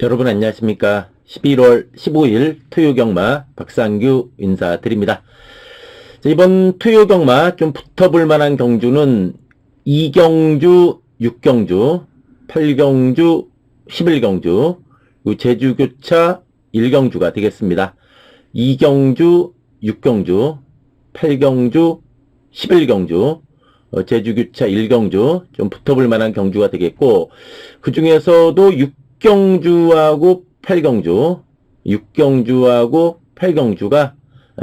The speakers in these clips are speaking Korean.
여러분 안녕하십니까. 11월 15일 토요경마 박상규 인사드립니다. 자, 이번 토요경마 좀 붙어볼 만한 경주는 2경주, 6경주, 8경주, 11경주, 제주교차 1경주가 되겠습니다. 2경주, 6경주, 8경주, 11경주, 제주교차 1경주 좀 붙어볼 만한 경주가 되겠고, 그 중에서도 6경주하고 8경주, 6경주하고 8경주가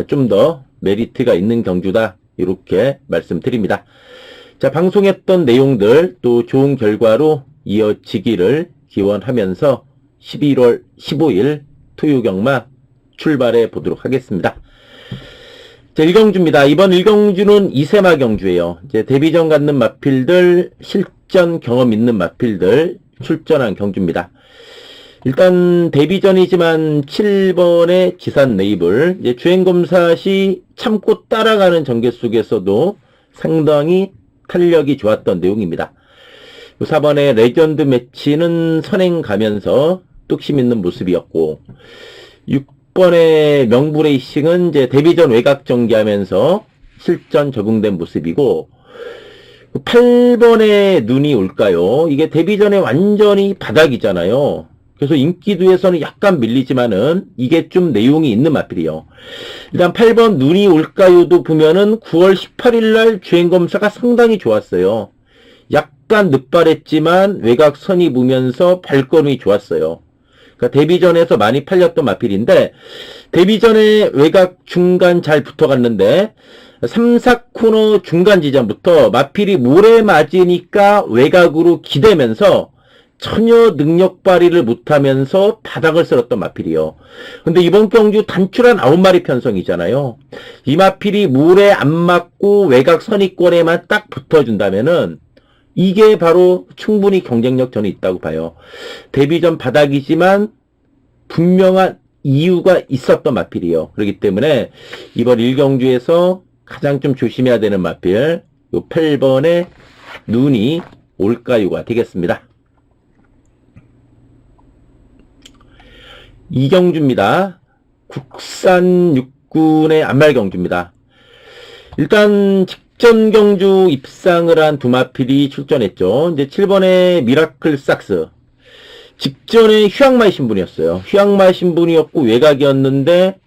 좀 더 메리트가 있는 경주다, 이렇게 말씀드립니다. 자, 방송했던 내용들 또 좋은 결과로 이어지기를 기원하면서 11월 15일 토요경마 출발해 보도록 하겠습니다. 자, 1경주입니다. 이번 1경주는 이세마 경주예요. 이제 데뷔전 갖는 마필들, 실전 경험 있는 마필들 출전한 경주입니다. 일단 데뷔전이지만 7번의 지산 네이블, 이제 주행검사 시 참고 따라가는 전개 속에서도 상당히 탄력이 좋았던 내용입니다. 4번의 레전드 매치는 선행 가면서 뚝심 있는 모습이었고, 6번의 명부레이싱은 이제 데뷔전 외곽 전개하면서 실전 적응된 모습이고, 8번의 눈이 올까요? 이게 데뷔전에 완전히 바닥이잖아요. 그래서 인기도에서는 약간 밀리지만은 이게 좀 내용이 있는 마필이요. 일단 8번 눈이 올까요도 보면은 9월 18일 날 주행검사가 상당히 좋았어요. 약간 늦발했지만 외곽 선이 보면서 발걸음이 좋았어요. 그러니까 데뷔전에서 많이 팔렸던 마필인데, 데뷔전에 외곽 중간 잘 붙어갔는데 3, 4코너 중간 지점부터 마필이 모래 맞으니까 외곽으로 기대면서 전혀 능력 발휘를 못하면서 바닥을 쓸었던 마필이요. 근데 이번 경주 단출한 9마리 편성이잖아요. 이 마필이 모래 안 맞고 외곽 선입권에만 딱 붙어준다면은 이게 바로 충분히 경쟁력 저는 있다고 봐요. 데뷔전 바닥이지만 분명한 이유가 있었던 마필이요. 그렇기 때문에 이번 1경주에서 가장 좀 조심해야 되는 마필, 요 8번의 눈이 올까요가 되겠습니다. 2경주입니다. 국산 육군의 안말경주입니다. 일단 직전 경주 입상을 한 두 마필이 출전했죠. 이제 7번의 미라클 삭스. 직전에 휴양마의 신분이었어요. 휴양마의 신분이었고 외곽이었는데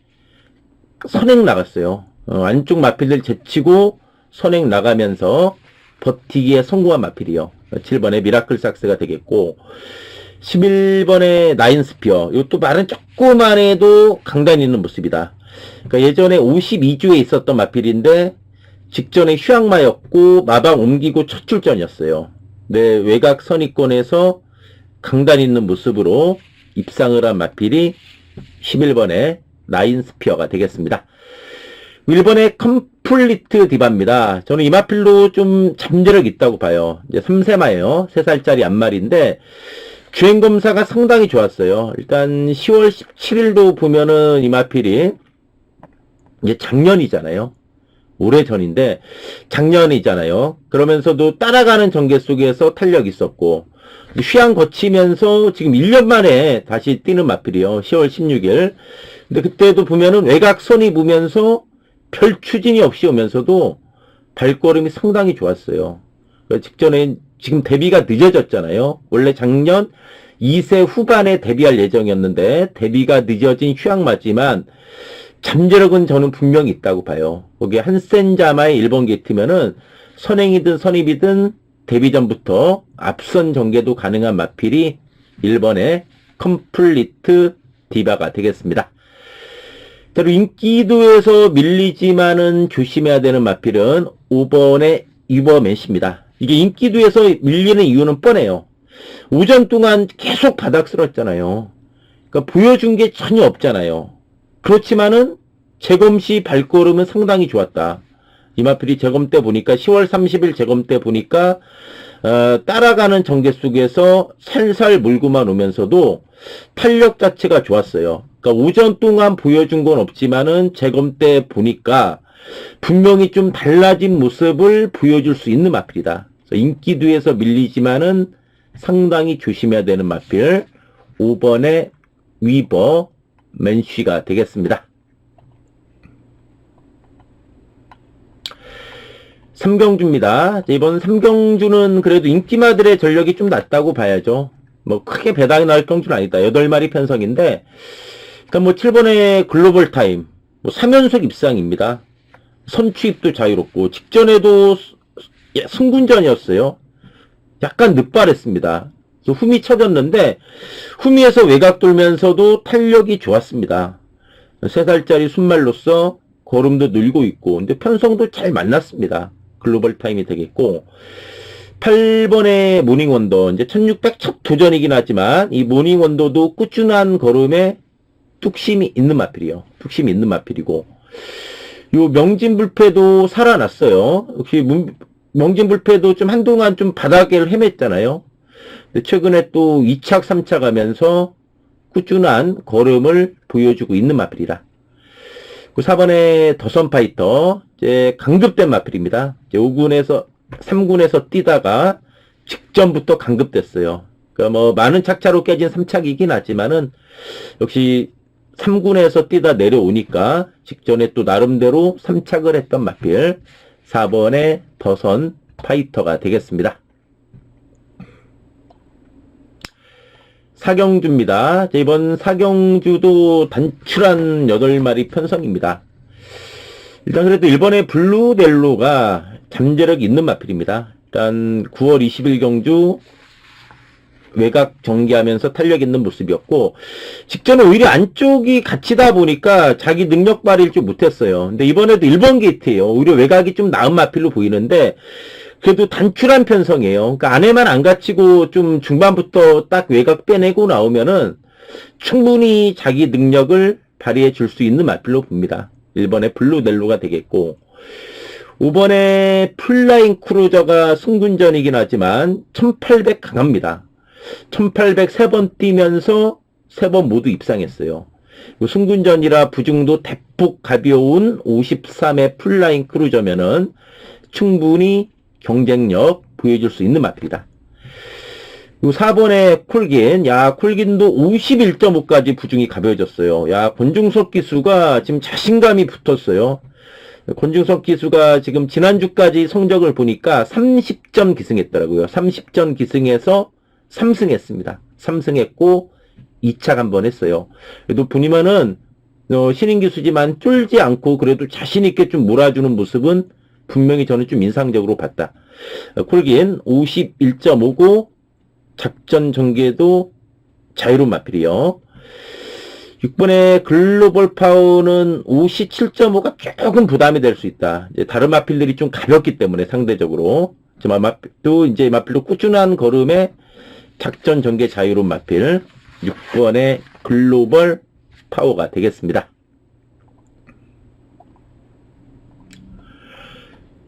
선행 나갔어요. 안쪽 마필들 제치고 선행 나가면서 버티기에 성공한 마필이요. 7번의 미라클 삭스가 되겠고, 11번의 나인스피어. 이것도 말은 조금만 해도 강단 있는 모습이다. 그러니까 예전에 52주에 있었던 마필인데 직전에 휴양마였고 마방 옮기고 첫 출전이었어요. 네, 외곽 선입권에서 강단 있는 모습으로 입상을 한 마필이 11번의 나인스피어가 되겠습니다. 1번의 컴플리트 디바입니다. 저는 이 마필로 좀 잠재력 있다고 봐요. 이제 3세마예요. 3살짜리 안말인데 주행검사가 상당히 좋았어요. 일단 10월 17일도 보면은 이 마필이 이제 작년이잖아요. 오래전인데 작년이잖아요. 그러면서도 따라가는 전개 속에서 탄력이 있었고, 휴양 거치면서 지금 1년 만에 다시 뛰는 마필이요. 10월 16일. 근데 그때도 보면은 외곽 선이 보면서 별 추진이 없이 오면서도 발걸음이 상당히 좋았어요. 직전에 지금 데뷔가 늦어졌잖아요. 원래 작년 2세 후반에 데뷔할 예정이었는데 데뷔가 늦어진 휴양마지만 잠재력은 저는 분명히 있다고 봐요. 거기에 한센자마의 1번 게이트면은 선행이든 선입이든 데뷔 전부터 앞선 전개도 가능한 마필이 1번의 컴플리트 디바가 되겠습니다. 그리고 인기도에서 밀리지만은 조심해야 되는 마필은 5번의 유버맨시입니다. 이게 인기도에서 밀리는 이유는 뻔해요. 오전 동안 계속 바닥 쓸었잖아요. 그러니까 보여준 게 전혀 없잖아요. 그렇지만은 재검시 발걸음은 상당히 좋았다. 이 마필이 재검 때 보니까 10월 30일 재검 때 보니까 따라가는 전개 속에서 살살 몰고만 오면서도 탄력 자체가 좋았어요. 그러니까 오전 동안 보여준 건 없지만은 재검 때 보니까 분명히 좀 달라진 모습을 보여줄 수 있는 마필이다. 인기도에서 밀리지만은 상당히 조심해야 되는 마필 5번에 위버 맨쉬가 되겠습니다. 3경주입니다. 이번 3경주는 그래도 인기마들의 전력이 좀 낮다고 봐야죠. 뭐 크게 배당이 나올 경주는 아니다. 8마리 편성인데 일단 뭐 7번의 글로벌 타임 3연속 입상입니다. 선취입도 자유롭고 직전에도 승군전이었어요. 약간 늦발했습니다. 흠이 쳐졌는데 흠이에서 외곽 돌면서도 탄력이 좋았습니다. 3살짜리 순말로서 걸음도 늘고 있고 근데 편성도 잘 만났습니다. 글로벌 타임이 되겠고 8번의 모닝원더 이제 1600 첫 도전이긴 하지만 이 모닝원더도 꾸준한 걸음에 뚝심이 있는 마필이요. 뚝심이 있는 마필이고 요 명진불패도 살아났어요. 역시 명진불패도 좀 한동안 좀 바닥을 헤맸잖아요. 최근에 또 2착, 3착 하면서 꾸준한 걸음을 보여주고 있는 마필이라. 4번의 더선파이터, 이제 강급된 마필입니다. 이제 5군에서, 3군에서 뛰다가 직전부터 강급됐어요. 그러니까 뭐, 많은 착차로 깨진 3착이긴 하지만은, 역시 3군에서 뛰다 내려오니까 직전에 또 나름대로 3착을 했던 마필, 4번의 더선파이터가 되겠습니다. 4경주입니다. 이번 4경주도 단출한 8마리 편성입니다. 일단 그래도 1번의 블루델로가 잠재력이 있는 마필입니다. 일단 9월 20일 경주 외곽 전개하면서 탄력 있는 모습이었고 직전에 오히려 안쪽이 갇히다 보니까 자기 능력 발휘를 좀 못했어요. 근데 이번에도 1번 게이트예요. 오히려 외곽이 좀 나은 마필로 보이는데 그래도 단출한 편성이에요. 그러니까 안에만 안 갇히고 좀 중반부터 딱 외곽 빼내고 나오면은 충분히 자기 능력을 발휘해 줄 수 있는 마필로 봅니다. 1번의 블루델로가 되겠고 5번의 플라잉 크루저가 승군전이긴 하지만 1800 강합니다. 1800 3번 뛰면서 3번 모두 입상했어요. 승군전이라 부중도 대폭 가벼운 53의 플라잉 크루저면은 충분히 경쟁력 보여줄 수 있는 마필이다. 4번의 콜긴, 콜긴도 51.5까지 부중이 가벼워졌어요. 권중석 기수가 지금 자신감이 붙었어요. 권중석 기수가 지금 지난주까지 성적을 보니까 30점 기승했더라고요. 30점 기승해서 3승했습니다. 3승했고 2착 한번 했어요. 그래도 보니면은 신인 기수지만 쫄지 않고 그래도 자신있게 좀 몰아주는 모습은 분명히 저는 좀 인상적으로 봤다. 콜긴 51.5고 작전 전개도 자유로운 마필이요. 6번의 글로벌 파워는 57.5가 조금 부담이 될 수 있다. 이제 다른 마필들이 좀 가볍기 때문에 상대적으로 또 이제 마필도 꾸준한 걸음에 작전 전개 자유로운 마필 6번의 글로벌 파워가 되겠습니다.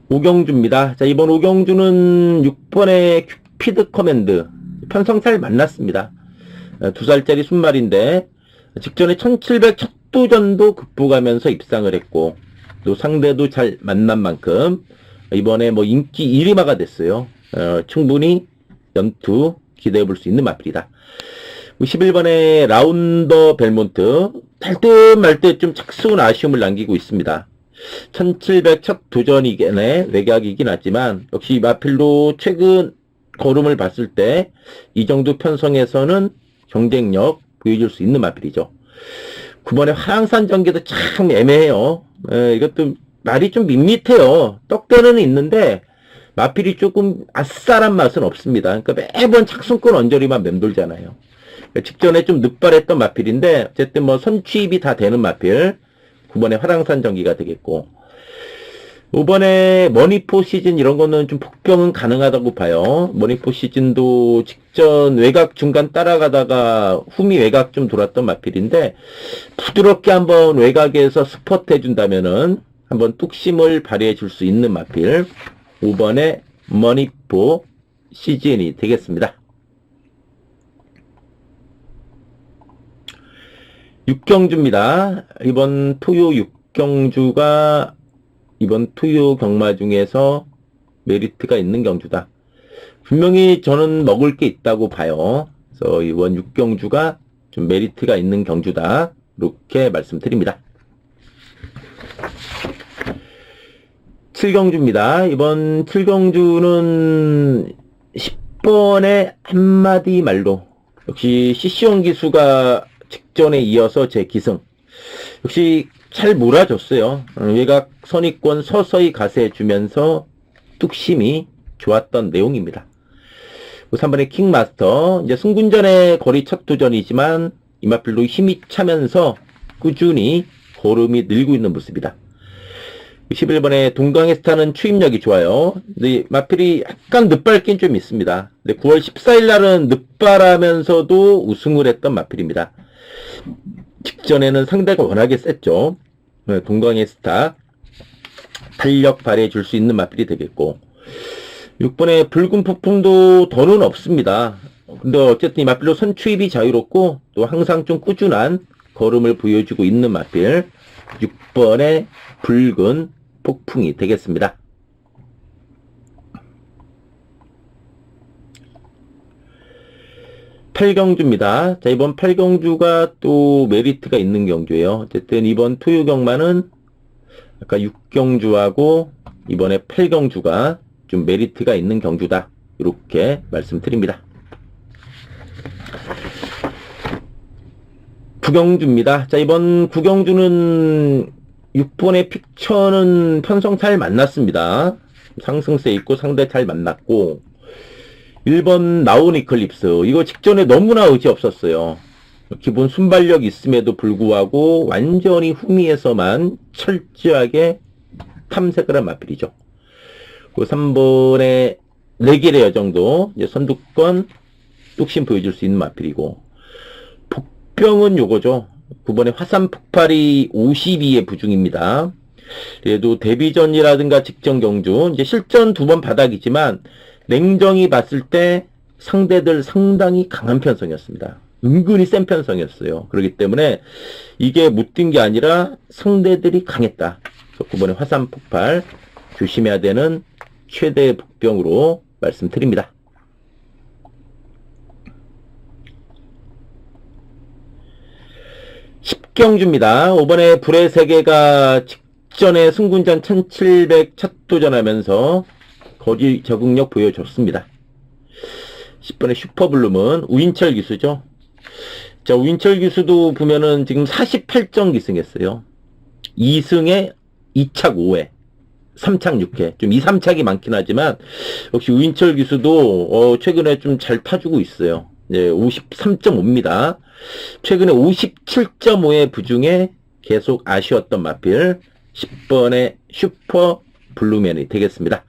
5경주입니다. 자, 이번 5경주는 6번의 큐피드 커맨드. 편성 잘 만났습니다. 2살짜리 순말인데, 직전에 1700 첫 도전도 극복하면서 입상을 했고, 또 상대도 잘 만난 만큼, 이번에 뭐 인기 1위마가 됐어요. 충분히 연투 기대해 볼 수 있는 마필이다. 11번의 라운더 벨몬트. 탈 듯 말 듯 좀 착수운 아쉬움을 남기고 있습니다. 1700 첫 도전이긴해 외곽이긴 하지만 역시 마필도 최근 걸음을 봤을 때 이 정도 편성에서는 경쟁력 보여줄 수 있는 마필이죠. 9번의 화랑산 전개도 참 애매해요. 이것도 말이 좀 밋밋해요. 떡대는 있는데 마필이 조금 아싸란 맛은 없습니다. 그러니까 매번 착순권 언저리만 맴돌잖아요. 직전에 좀 늦발했던 마필인데 어쨌든 뭐 선취입이 다 되는 마필 9번의 화랑산 전기가 되겠고 5번의 머니포 시즌 이런 거는 좀 복병은 가능하다고 봐요. 머니포 시즌도 직전 외곽 중간 따라가다가 흠이 외곽 좀 돌았던 마필인데 부드럽게 한번 외곽에서 스퍼트 해준다면은 한번 뚝심을 발휘해 줄 수 있는 마필 5번의 머니포 시즌이 되겠습니다. 6경주입니다. 이번 토요 6경주가 이번 토요 경마 중에서 메리트가 있는 경주다. 분명히 저는 먹을 게 있다고 봐요. 그래서 이번 6경주가 좀 메리트가 있는 경주다. 이렇게 말씀드립니다. 7경주입니다. 이번 7경주는 10번의 한마디 말로 역시 CC형 기수가 직전에 이어서 제 기승. 역시 잘 몰아줬어요. 외곽 선입권 서서히 가세해주면서 뚝심이 좋았던 내용입니다. 3번의 킹마스터. 이제 승군전의 거리 첫 도전이지만 이마필로 힘이 차면서 꾸준히 걸음이 늘고 있는 모습이다. 11번의 동강의 스타는 추임력이 좋아요. 근데 마필이 약간 늦발긴 좀 있습니다. 근데 9월 14일 날은 늦발하면서도 우승을 했던 마필입니다. 직전에는 상대가 워낙에 셌죠. 동강의 스타 탄력 발휘해 줄 수 있는 마필이 되겠고, 6번의 붉은 폭풍도 더는 없습니다. 근데 어쨌든 이 마필로 선추입이 자유롭고 또 항상 좀 꾸준한 걸음을 보여주고 있는 마필 6번의 붉은 폭풍이 되겠습니다. 8경주입니다. 자, 이번 8경주가 또 메리트가 있는 경주예요. 어쨌든 이번 토요경마는 아까 6경주하고 이번에 8경주가 좀 메리트가 있는 경주다. 이렇게 말씀드립니다. 9경주입니다. 자, 이번 9경주는 6번의 픽처는 편성 잘 만났습니다. 상승세 있고 상대 잘 만났고, 1번 나온 이클립스. 이거 직전에 너무나 의지 없었어요. 기본 순발력 있음에도 불구하고 완전히 후미에서만 철저하게 탐색을 한 마필이죠. 그 3번의 4개의 여정도 이제 선두권 뚝심 보여줄 수 있는 마필이고, 복병은 요거죠. 9번의 화산 폭발이 52의 부중입니다. 그래도 데뷔전이라든가 직전 경주, 이제 실전 2번 바닥이지만 냉정히 봤을 때 상대들 상당히 강한 편성이었습니다. 은근히 센 편성이었어요. 그렇기 때문에 이게 못 뛴 게 아니라 상대들이 강했다. 그래서 9번의 화산 폭발 조심해야 되는 최대의 복병으로 말씀드립니다. 10경주입니다. 5번에 불의 세계가 직전에 승군전 1700 첫 도전하면서 거리 적응력 보여줬습니다. 10번의 슈퍼블룸은 우인철 기수죠. 자, 우인철 기수도 보면은 지금 48점 기승했어요. 2승에 2착 5회, 3착 6회. 좀 2, 3착이 많긴 하지만 역시 우인철 기수도 최근에 좀 잘 타주고 있어요. 네, 53.5입니다. 최근에 57.5의 부중에 계속 아쉬웠던 마필 10번의 슈퍼 블루맨이 되겠습니다.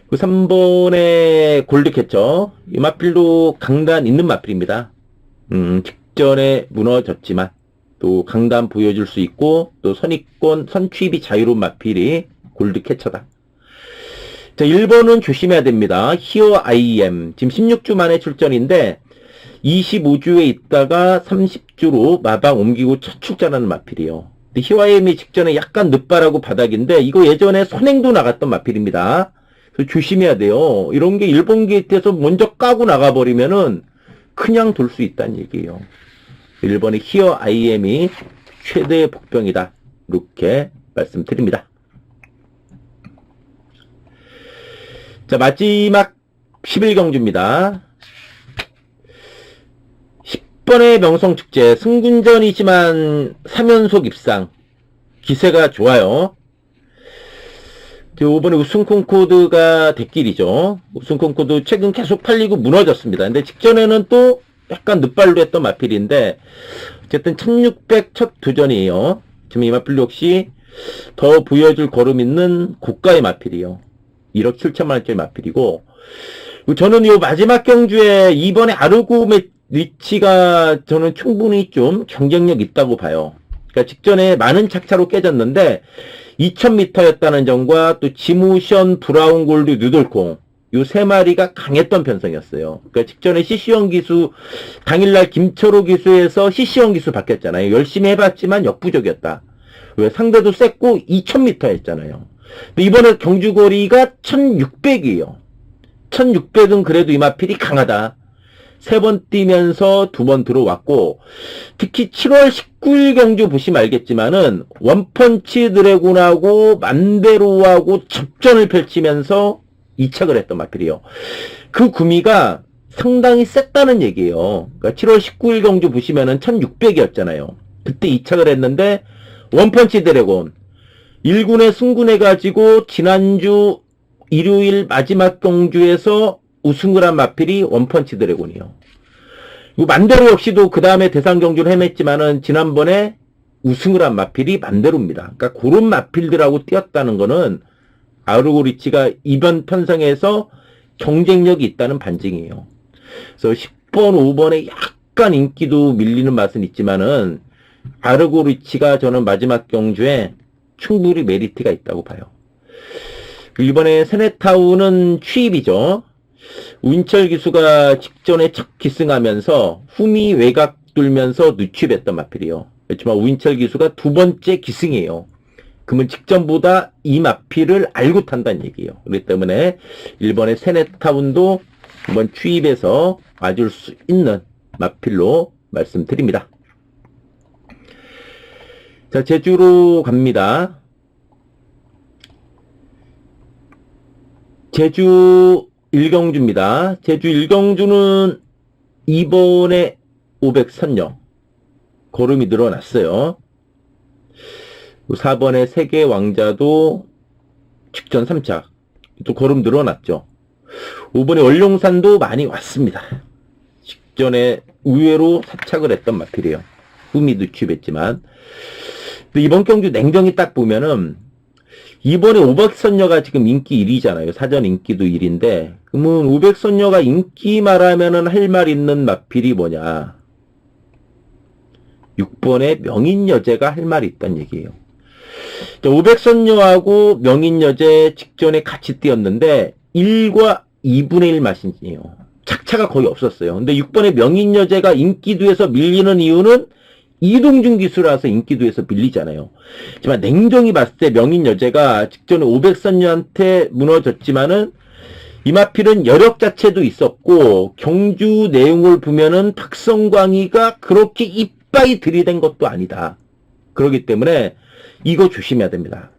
그 3번의 골드캐쳐. 이 마필도 강단 있는 마필입니다. 직전에 무너졌지만 또 강단 보여줄 수 있고 또 선입권 선취입이 자유로운 마필이 골드캐쳐다. 자, 1번은 조심해야 됩니다. 히어 IM. 지금 16주 만에 출전인데 25주에 있다가 30주로 마방 옮기고 첫 출전하는 마필이에요. 근데 히어 IM이 직전에 약간 늦발하고 바닥인데 이거 예전에 선행도 나갔던 마필입니다. 그래서 조심해야 돼요. 이런 게 일본 게이트에서 먼저 까고 나가버리면은 그냥 돌 수 있다는 얘기예요. 1번의 히어 IM이 최대의 복병이다. 이렇게 말씀드립니다. 자, 마지막 11경주입니다. 10번의 명성축제, 승군전이지만 3연속 입상, 기세가 좋아요. 5번에 우승 콩코드가 대길이죠. 우승 콩코드 최근 계속 팔리고 무너졌습니다. 근데 직전에는 또 약간 늦발로 했던 마필인데, 어쨌든 1600 첫 도전이에요. 지금 이 마필 역시 더 보여줄 걸음 있는 고가의 마필이에요. 1억 7천만 원짜리 마필이고, 저는 이 마지막 경주에 2번에 아르고 리치가 저는 충분히 좀 경쟁력 있다고 봐요. 그러니까 직전에 많은 착차로 깨졌는데 2000m였다는 점과 또 지무션, 브라운 골드, 누돌콩 요 세 마리가 강했던 편성이었어요. 그러니까 직전에 CC형 기수 당일날 김철호 기수에서 CC형 기수 바뀌었잖아요. 열심히 해봤지만 역부족이었다. 왜 상대도 셌고 2000m 했잖아요. 근데 이번에 경주거리가 1600이에요. 1600은 그래도 이 마필이 강하다. 3번 뛰면서 2번 들어왔고, 특히 7월 19일 경주 보시면 알겠지만은 원펀치 드래곤하고 만대로하고 접전을 펼치면서 이착을 했던 마필이에요. 그 구미가 상당히 셌다는 얘기예요. 그러니까 7월 19일 경주 보시면은 1600이었잖아요. 그때 이착을 했는데 원펀치 드래곤 1군에 승군해가지고 지난주 일요일 마지막 경주에서 우승을 한 마필이 원펀치 드래곤이요. 만대로 역시도 그 다음에 대상 경주를 헤맸지만은 지난번에 우승을 한 마필이 만대로입니다. 그러니까 그런 마필들하고 뛰었다는 거는 아르고리치가 이번 편성에서 경쟁력이 있다는 반증이에요. 그래서 10번, 5번에 약간 인기도 밀리는 맛은 있지만은 아르고리치가 저는 마지막 경주에 충분히 메리트가 있다고 봐요. 이번에 세네타운은 취입이죠. 우인철 기수가 직전에 첫 기승하면서 후미 외곽 뚫면서 누취했던 마필이요. 그렇지만 우인철 기수가 2번째 기승이에요. 그러면 직전보다 이 마필을 알고 탄다는 얘기예요. 그렇기 때문에 일본의 세네타운도 이번 취입에서 와줄 수 있는 마필로 말씀드립니다. 자, 제주로 갑니다. 제주 1경주입니다. 제주 1경주는 이번에 500선령 걸음이 늘어났어요. 4번의 세계 왕자도 직전 3착 또 걸음 늘어났죠. 5번의 원룡산도 많이 왔습니다. 직전에 의외로 4착을 했던 마필이에요. 후미도 취입했지만 이번 경주 냉정히 딱 보면은 이번에 500선녀가 지금 인기 1위잖아요. 사전 인기도 1위인데 그러면 500선녀가 인기 말하면은 할 말 있는 마필이 뭐냐? 6번의 명인여제가 할 말이 있다는 얘기예요. 500선녀하고 명인여제 직전에 같이 뛰었는데 1과 2분의 1 마신이에요. 착차가 거의 없었어요. 근데 6번의 명인여제가 인기도에서 밀리는 이유는 이동준 기수라서 인기도에서 밀리잖아요. 하지만 냉정히 봤을 때 명인여제가 직전에 500선녀한테 무너졌지만은 이 마필은 여력 자체도 있었고 경주 내용을 보면은 박성광이가 그렇게 이빠이 들이댄 것도 아니다. 그렇기 때문에 이거 조심해야 됩니다.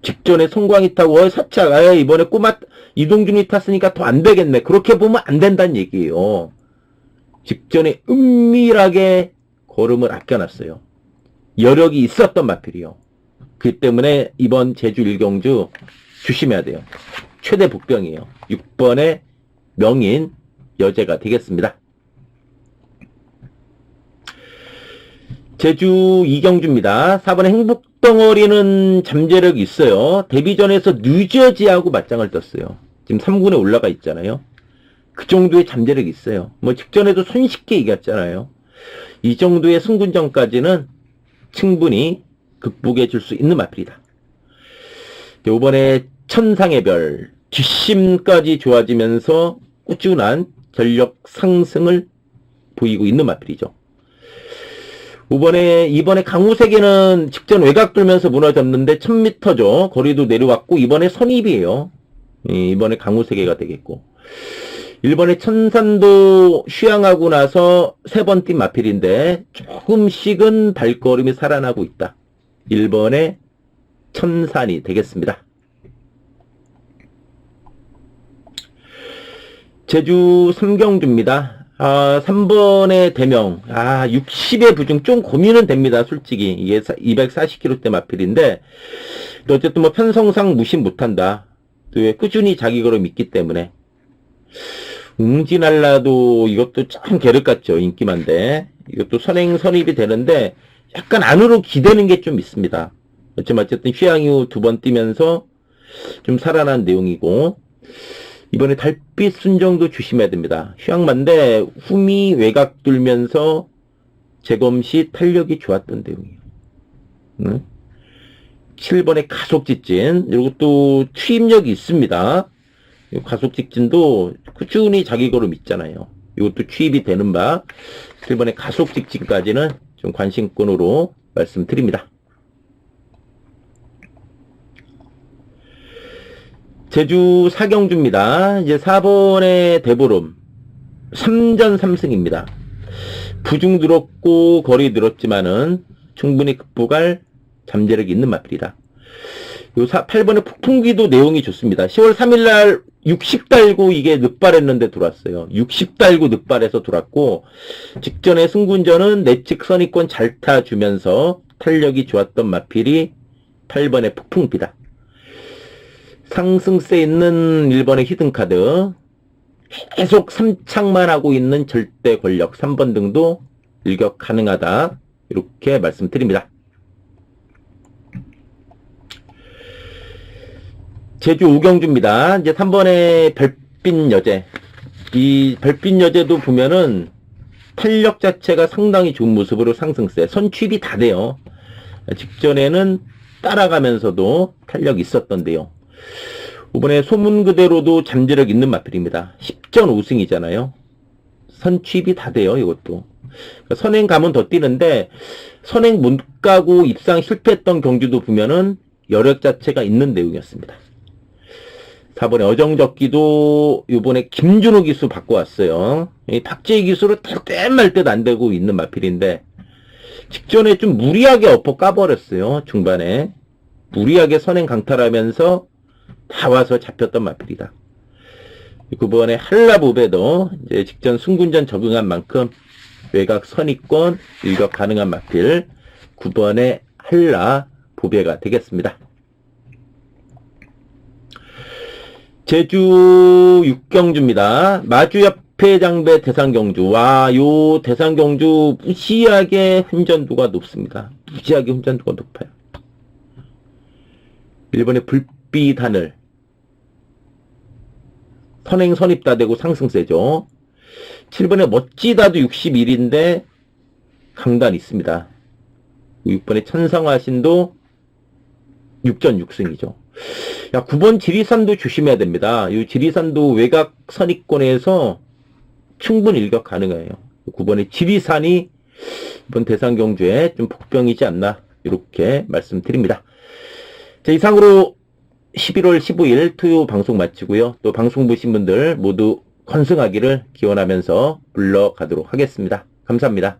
직전에 성광이 타고 사착 이번에 꼬마 이동준이 탔으니까 더 안 되겠네. 그렇게 보면 안 된다는 얘기예요. 직전에 은밀하게 걸음을 아껴놨어요. 여력이 있었던 마필이요. 그 때문에 이번 제주 1경주 조심해야 돼요. 최대 복병이에요. 6번의 명인 여제가 되겠습니다. 제주 2경주입니다. 4번의 행복덩어리는 잠재력이 있어요. 데뷔전에서 뉴저지하고 맞짱을 떴어요. 지금 3군에 올라가 있잖아요. 그 정도의 잠재력이 있어요. 뭐 직전에도 손쉽게 이겼잖아요. 이 정도의 승군전까지는 충분히 극복해 줄 수 있는 마필이다. 이번에 천상의 별 뒷심까지 좋아지면서 꾸준한 전력 상승을 보이고 있는 마필이죠. 이번에 강우세계는 직전 외곽 돌면서 무너졌는데 1000m죠. 거리도 내려왔고 이번에 선입이에요. 이번에 강우세계가 되겠고 1번에 천산도 휴양하고 나서 3번 뛴 마필인데 조금씩은 발걸음이 살아나고 있다. 1번에 천산이 되겠습니다. 제주 3경주입니다. 3번의 대명 60의 부중 좀 고민은 됩니다. 솔직히 이게 240kg대 마필인데 또 어쨌든 뭐 편성상 무시 못한다. 또 꾸준히 자기 걸음 있기 때문에 웅진할라도 이것도 참 계륵 같죠. 인기만데 이것도 선행 선입이 되는데 약간 안으로 기대는 게 좀 있습니다. 어쨌든 휴양 이후 2번 뛰면서 좀 살아난 내용이고 이번에 달빛 순정도 조심해야 됩니다. 휴양만데 후미 외곽 돌면서 재검 시 탄력이 좋았던 내용이에요. 7번의 가속 직진 그리고 또 투입력이 있습니다. 가속 직진도 꾸준히 자기 걸음 있잖아요. 이것도 취입이 되는 바 7번의 가속 직진까지는 좀 관심권으로 말씀드립니다. 제주 4경주입니다. 이제 4번의 대보름 3전 3승입니다. 부중 늘었고 거리 늘었지만은 충분히 극복할 잠재력이 있는 마필이다. 요 8번의 폭풍기도 내용이 좋습니다. 10월 3일날 60 달고 이게 늑발했는데 들어왔어요. 60 달고 늑발해서 들어왔고, 직전에 승군전은 내측 선입권 잘 타주면서 탄력이 좋았던 마필이 8번의 폭풍비다. 상승세 있는 1번의 히든카드, 계속 3창만 하고 있는 절대 권력 3번 등도 일격 가능하다. 이렇게 말씀드립니다. 제주 우경주입니다. 이제 3번의 별빛 여제. 이 별빛 여제도 보면은 탄력 자체가 상당히 좋은 모습으로 상승세. 선취입이 다 돼요. 직전에는 따라가면서도 탄력이 있었던데요. 이번에 소문 그대로도 잠재력 있는 마필입니다. 10전 5승이잖아요. 선취입이 다 돼요, 이것도. 선행 가면 더 뛰는데, 선행 못 가고 입상 실패했던 경주도 보면은 여력 자체가 있는 내용이었습니다. 4번에 어정적기도 요번에 김준호 기수 바꿔왔어요. 이 박재희 기수로 될 말 듯 안 되고 있는 마필인데, 직전에 좀 무리하게 엎어 까버렸어요. 중반에. 무리하게 선행 강탈하면서 다 와서 잡혔던 마필이다. 9번에 한라보배도 이제 직전 승군전 적응한 만큼 외곽 선입권 일격 가능한 마필 9번의 한라보배가 되겠습니다. 제주 육경주입니다. 마주협회 장배 대상경주. 와, 요 대상경주 무지하게 훈전도가 높습니다. 무지하게 훈전도가 높아요. 1번에 불빛 하늘. 선행 선입다 되고 상승세죠. 7번에 멋지다도 61인데 강단 있습니다. 6번에 천성화신도 6전 6승이죠. 야, 9번 지리산도 조심해야 됩니다. 이 지리산도 외곽 선입권에서 충분히 일격 가능해요. 9번의 지리산이 이번 대상경주에 좀 복병이지 않나 이렇게 말씀드립니다. 자, 이상으로 11월 15일 토요 방송 마치고요. 또 방송 보신 분들 모두 건승하기를 기원하면서 물러가도록 하겠습니다. 감사합니다.